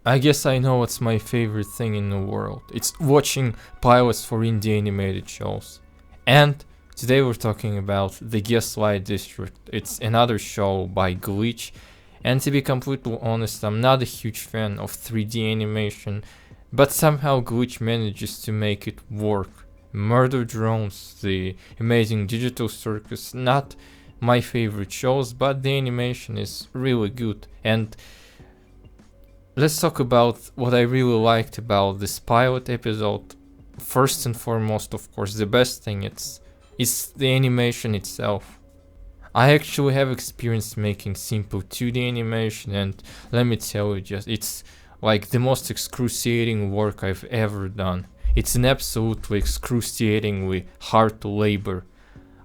I guess I know what's my favorite thing in the world. It's watching pilots for indie animated shows. And today we're talking about the Gaslight District. It's another show by Glitch. And to be completely honest, I'm not a huge fan of 3D animation, but somehow Glitch manages to make it work. Murder Drones, the amazing digital circus, not my favorite shows, but the animation is really good. And let's talk about what I really liked about this pilot episode. First and foremost, of course, the best thing it's the animation itself. I actually have experience making simple 2D animation, and let me tell you, just it's like the most excruciating work I've ever done. It's an absolutely excruciatingly hard labor.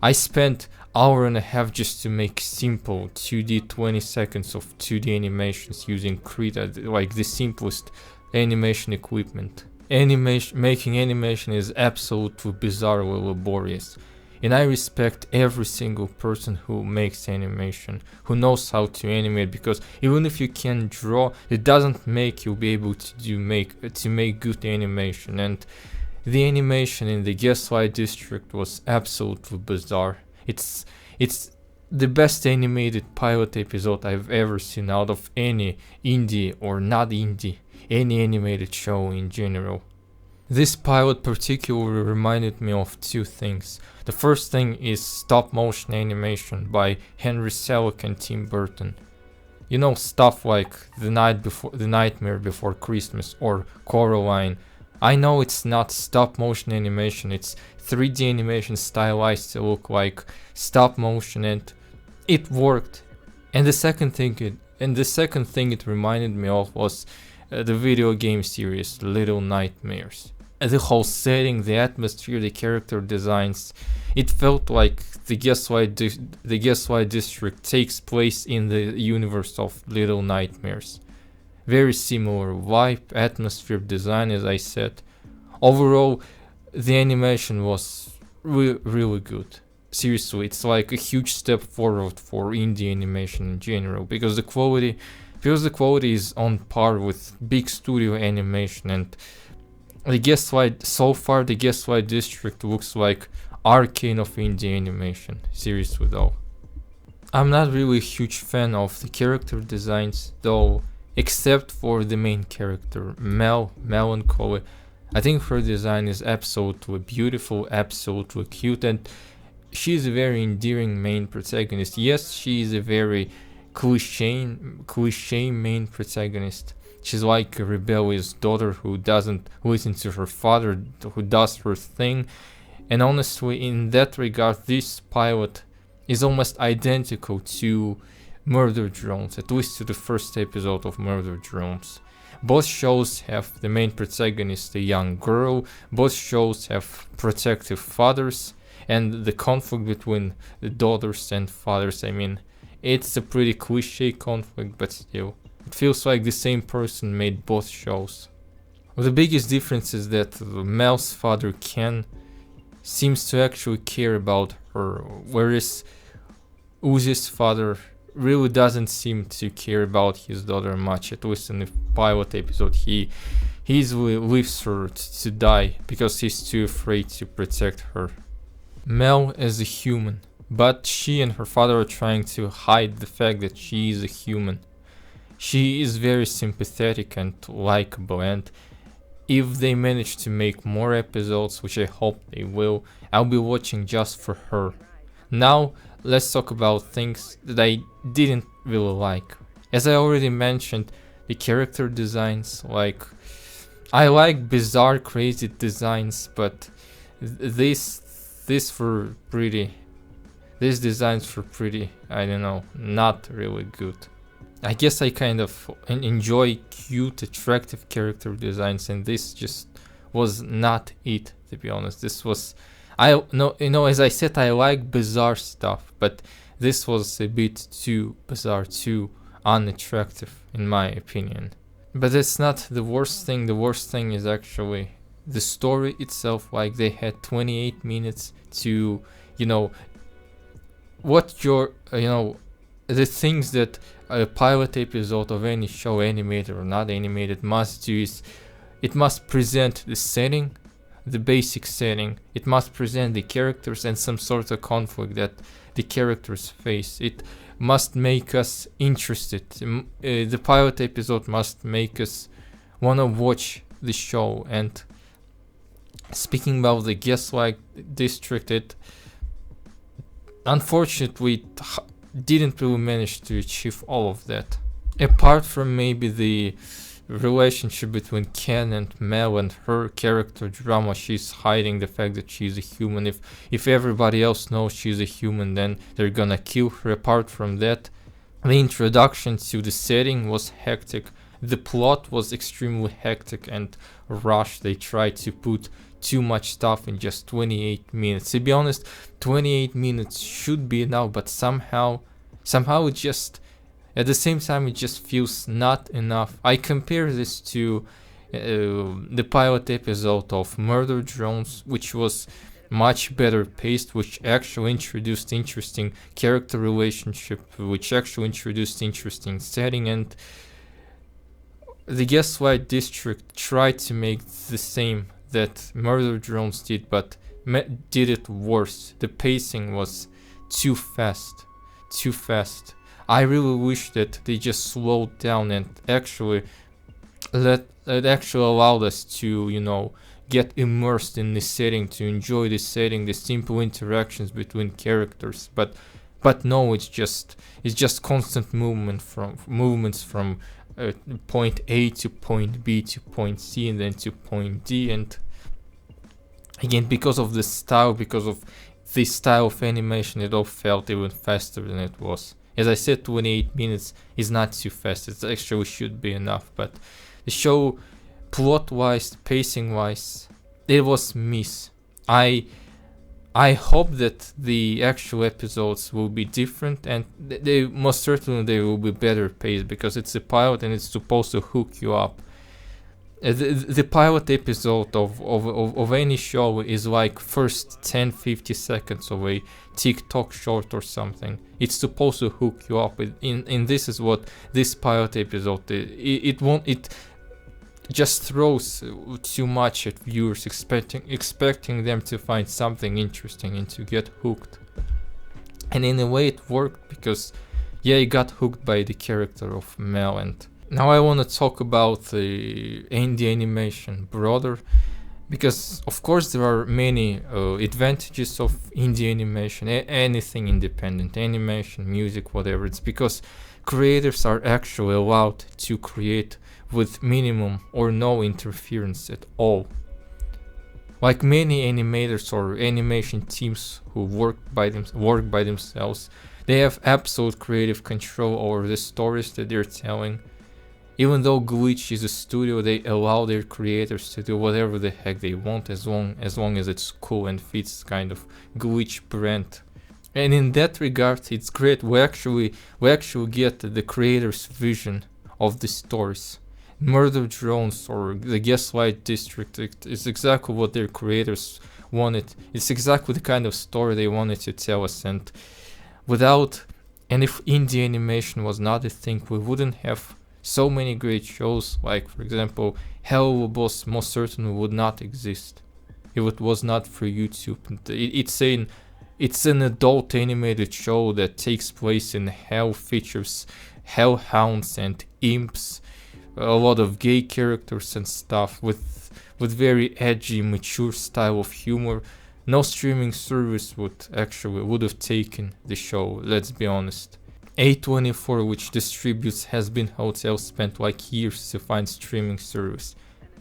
I spent hour and a half just to make simple 2D 20 seconds of 2D animations using Krita, like the simplest animation equipment. Making animation is absolutely bizarrely laborious. And I respect every single person who makes animation, who knows how to animate, because even if you can draw, it doesn't make you be able to make good animation. And the animation in the Gaslight District was absolutely bizarre. It's the best animated pilot episode I've ever seen out of any indie or not indie, any animated show in general. This pilot particularly reminded me of two things. The first thing is stop motion animation by Henry Selick and Tim Burton. You know, stuff like The Nightmare Before Christmas or Coraline. I know it's not stop motion animation, it's 3D animation stylized to look like stop motion, and it worked. And the second thing it reminded me of was the video game series Little Nightmares. The whole setting, the atmosphere, the character designs, it felt like the Gaslight District takes place in the universe of Little Nightmares. Very similar vibe, atmosphere, design, as I said. Overall, the animation was really good. Seriously, it's like a huge step forward for indie animation in general, because the quality is on par with big studio animation. And the Gaslight District looks like Arcane of indie animation. Seriously though. I'm not really a huge fan of the character designs though, except for the main character, Melancholy. I think her design is absolutely beautiful, absolutely cute, and she's a very endearing main protagonist. Yes, she is a very cliche main protagonist. She's like a rebellious daughter who doesn't listen to her father, who does her thing. And honestly, in that regard, this pilot is almost identical to Murder Drones, at least to the first episode of Murder Drones. Both shows have the main protagonist, a young girl. Both shows have protective fathers, and the conflict between the daughters and fathers, I mean, it's a pretty cliche conflict, but still. It feels like the same person made both shows. The biggest difference is that Mel's father, Ken, seems to actually care about her, whereas Uzi's father really doesn't seem to care about his daughter much. At least in the pilot episode, he easily leaves her to die because he's too afraid to protect her. Mel is a human, but she and her father are trying to hide the fact that she is a human. She is very sympathetic and likable, and if they manage to make more episodes, which I hope they will, I'll be watching just for her. Now, let's talk about things that I didn't really like. As I already mentioned, the character designs, like, I like bizarre, crazy designs, but these designs were pretty, I don't know, not really good. I guess I kind of enjoy cute, attractive character designs, and this just was not it, to be honest. This was, as I said, I like bizarre stuff, but this was a bit too bizarre, too unattractive, in my opinion. But it's not the worst thing. The worst thing is actually the story itself. Like, they had 28 minutes to, the things that a pilot episode of any show, animated or not animated, must do is it must present the setting, the basic setting. It must present the characters and some sort of conflict that the characters face. It must make us interested. The pilot episode must make us want to watch the show. And speaking about the Gaslight District, it unfortunately didn't really manage to achieve all of that. Apart from maybe the relationship between Ken and Mel and her character drama, she's hiding the fact that she's a human. If everybody else knows she's a human, then they're gonna kill her. Apart from that, the introduction to the setting was hectic. The plot was extremely hectic and rushed. They tried to put too much stuff in just 28 minutes. To be honest, 28 minutes should be enough, but somehow it just, at the same time, it just feels not enough. I compare this to the pilot episode of Murder Drones, which was much better paced, which actually introduced interesting character relationship, which actually introduced interesting setting, and the Gaslight District tried to make the same that Murder Drones did, but did it worse. The pacing was too fast. I really wish that they just slowed down and actually allowed us to, get immersed in the setting, to enjoy the setting, the simple interactions between characters. But no, it's just constant movements from point A to point B to point C and then to point D. And again, because of the style of animation, it all felt even faster than it was. As I said, 28 minutes is not too fast. It actually should be enough. But the show, plot-wise, pacing-wise, it was miss. I hope that the actual episodes will be different, and they most certainly they will be better paced, because it's a pilot and it's supposed to hook you up. The pilot episode of any show is like first 10-50 seconds of a TikTok short or something. It's supposed to hook you up. And this is what this pilot episode is. It just throws too much at viewers, expecting them to find something interesting and to get hooked. And in a way it worked, because you got hooked by the character of Mel. And now I want to talk about the indie animation broader, because of course there are many advantages of indie animation, anything independent, animation, music, whatever. It's because creators are actually allowed to create with minimum or no interference at all. Like many animators or animation teams who work by themselves, they have absolute creative control over the stories that they're telling. Even though Glitch is a studio, they allow their creators to do whatever the heck they want, as long as it's cool and fits kind of Glitch brand. And in that regard, it's great. We actually get the creator's vision of the stories. Murder Drones or the Gaslight District is exactly what their creators wanted. It's exactly the kind of story they wanted to tell us. And if indie animation was not a thing, we wouldn't have so many great shows. Like, for example, Hell Boss most certainly would not exist if it was not for YouTube. It's an adult animated show that takes place in hell, features hellhounds and imps, a lot of gay characters and stuff, with very edgy, mature style of humor. No streaming service would have taken the show, let's be honest. A24, which distributes Has Been Hotel, spent like years to find streaming service.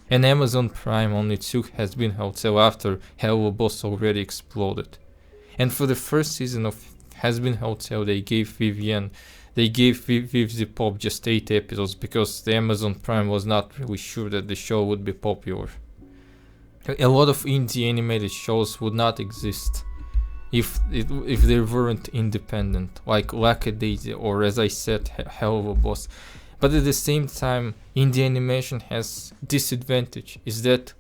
And Amazon Prime only took Has Been Hotel after Hello Boss already exploded. And for the first season of Has Been Hotel, they gave Viv the Pop just 8 episodes, because the Amazon Prime was not really sure that the show would be popular. A lot of indie animated shows would not exist if they weren't independent, like Lackadaisy or, as I said, Hell of a Boss. But at the same time, indie animation has disadvantage is that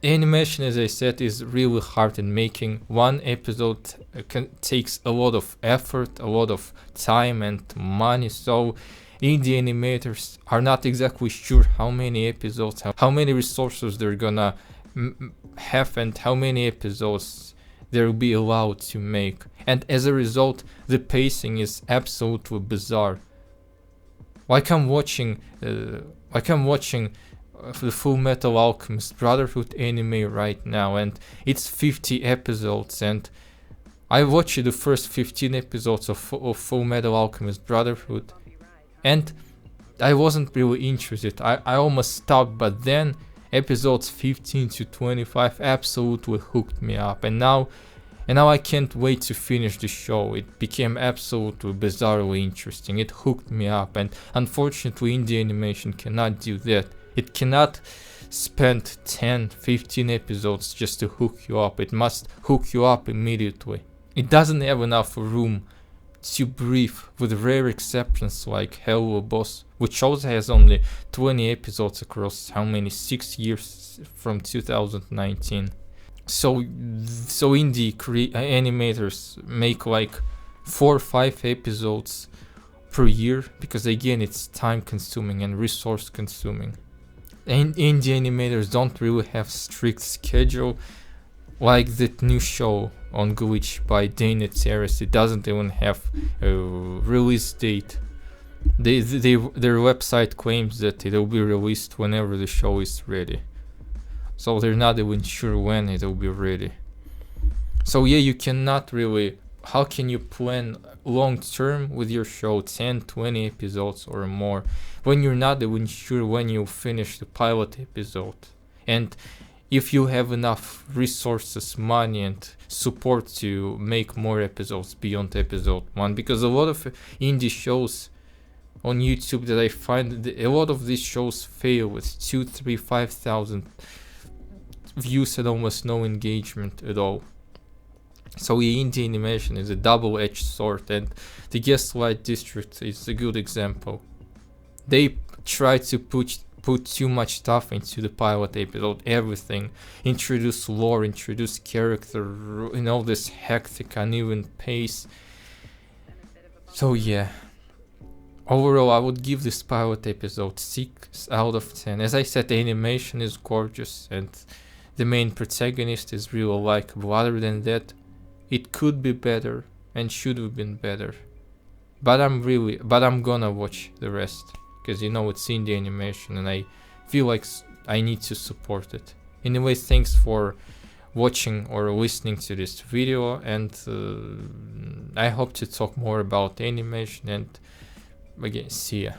Animation, as I said, is really hard in making. One episode takes a lot of effort, a lot of time and money, so indie animators are not exactly sure how many episodes, how many resources they're gonna have and how many episodes they'll be allowed to make. And as a result, the pacing is absolutely bizarre. Like I'm watching the Full Metal Alchemist Brotherhood anime right now, and it's 50 episodes, and I watched the first 15 episodes of Full Metal Alchemist Brotherhood, and I wasn't really interested. I almost stopped, but then episodes 15 to 25 absolutely hooked me up, and now I can't wait to finish the show. It became absolutely bizarrely interesting. It hooked me up, and unfortunately indie animation cannot do that. It cannot spend 10-15 episodes just to hook you up. It must hook you up immediately. It doesn't have enough room to breathe, with rare exceptions like Hello Boss, which also has only 20 episodes across how many 6 years from 2019. So indie animators make like 4 or 5 episodes per year, because again it's time consuming and resource consuming. And indie animators don't really have strict schedule, like that new show on Glitch by Dana Terrace. It doesn't even have a release date. Their website claims that it will be released whenever the show is ready, so they're not even sure when it will be ready. So yeah, you cannot really, how can you plan long term with your show, 10-20 episodes or more, when you're not even sure when you'll finish the pilot episode, and if you have enough resources, money and support to make more episodes beyond episode 1. Because a lot of indie shows on YouTube that I find, a lot of these shows fail with 2, 3, 5,000 views and almost no engagement at all. So indie animation is a double-edged sword, and the Gaslight District is a good example. They try to put too much stuff into the pilot episode, everything, introduce lore, introduce character, this hectic, uneven pace. So yeah, overall I would give this pilot episode 6 out of 10. As I said, the animation is gorgeous and the main protagonist is really likable. Other than that, it could be better and should have been better. But I'm gonna watch the rest, because it's indie animation and I feel like I need to support it. Anyway, thanks for watching or listening to this video, and I hope to talk more about animation, and again, see ya.